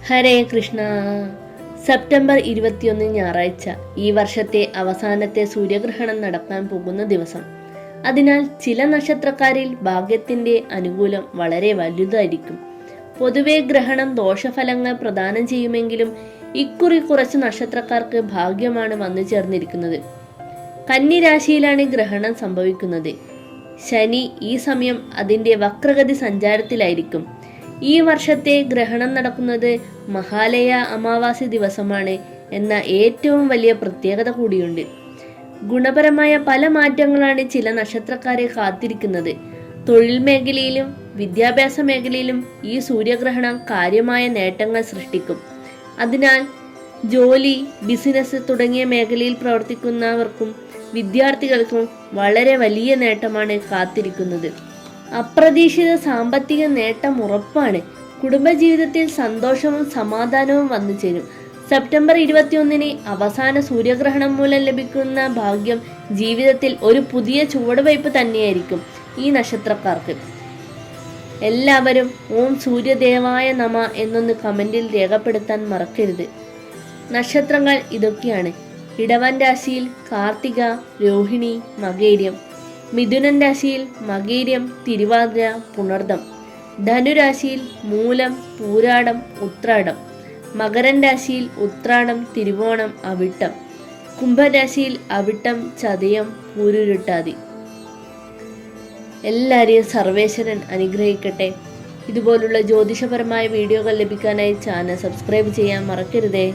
ഹരേ Krishna. September 21 ഞായറാഴ്ച, ഈ വർഷത്തെ അവസാനത്തെ സൂര്യഗ്രഹണം നടക്കാൻ പോകുന്ന ദിവസം. അതിനാൽ ചില നക്ഷത്രക്കാരിൽ ഭാഗ്യത്തിന്റെ അനുകൂലം വളരെ വലുതായിരിക്കും. പൊതുവെ ഗ്രഹണം ദോഷഫലങ്ങൾ പ്രദാനം ചെയ്യുമെങ്കിലും ഇക്കുറി കുറച്ച് നക്ഷത്രക്കാർക്ക് ഭാഗ്യമാണ് വന്നു ചേർന്നിരിക്കുന്നത്. കന്നി രാശിയിലാണ് ഗ്രഹണം സംഭവിക്കുന്നത്. ശനി ഈ സമയം അതിന്റെ വക്രഗതി സഞ്ചാരത്തിലായിരിക്കും. ഈ വർഷത്തെ ഗ്രഹണം നടക്കുന്നത് മഹാലയ അമാവാസി ദിവസമാണ് എന്ന ഏറ്റവും വലിയ പ്രത്യേകത കൂടിയുണ്ട്. ഗുണപരമായ പല മാറ്റങ്ങളാണ് ചില നക്ഷത്രക്കാരെ കാത്തിരിക്കുന്നത്. തൊഴിൽ മേഖലയിലും വിദ്യാഭ്യാസ മേഖലയിലും ഈ സൂര്യഗ്രഹണം കാര്യമായ നേട്ടങ്ങൾ സൃഷ്ടിക്കും. അതിനാൽ ജോലി, ബിസിനസ് തുടങ്ങിയ മേഖലയിൽ പ്രവർത്തിക്കുന്നവർക്കും വിദ്യാർത്ഥികൾക്കും വളരെ വലിയ നേട്ടമാണ് കാത്തിരിക്കുന്നത്. അപ്രതീക്ഷിത സാമ്പത്തിക നേട്ടം ഉറപ്പാണ്. കുടുംബജീവിതത്തിൽ സന്തോഷവും സമാധാനവും വന്നു ചേരും. സെപ്റ്റംബർ 21 അവസാന സൂര്യഗ്രഹണം മൂലം ലഭിക്കുന്ന ഭാഗ്യം ജീവിതത്തിൽ ഒരു പുതിയ ചുവടുവയ്പ് തന്നെയായിരിക്കും ഈ നക്ഷത്രക്കാർക്ക്. എല്ലാവരും ഓം സൂര്യദേവായ നമ എന്നൊന്ന് കമന്റിൽ രേഖപ്പെടുത്താൻ മറക്കരുത്. നക്ഷത്രങ്ങൾ ഇതൊക്കെയാണ്: ഇടവൻ രാശിയിൽ കാർത്തിക, രോഹിണി, മകേര്യം. മിഥുനൻ രാശിയിൽ മകേര്യം, തിരുവാതിര, പുണർദം. ധനുരാശിയിൽ മൂലം, പൂരാടം, ഉത്രാടം. മകരൻ രാശിയിൽ ഉത്രാടം, തിരുവോണം, അവിട്ടം. കുംഭരാശിയിൽ അവിട്ടം, ചതയം, പൂരുരുട്ടാതി. എല്ലാവരെയും സർവേശ്വരൻ അനുഗ്രഹിക്കട്ടെ. ഇതുപോലുള്ള ജ്യോതിഷപരമായ വീഡിയോകൾ ലഭിക്കാനായി ചാനൽ സബ്സ്ക്രൈബ് ചെയ്യാൻ മറക്കരുതേ.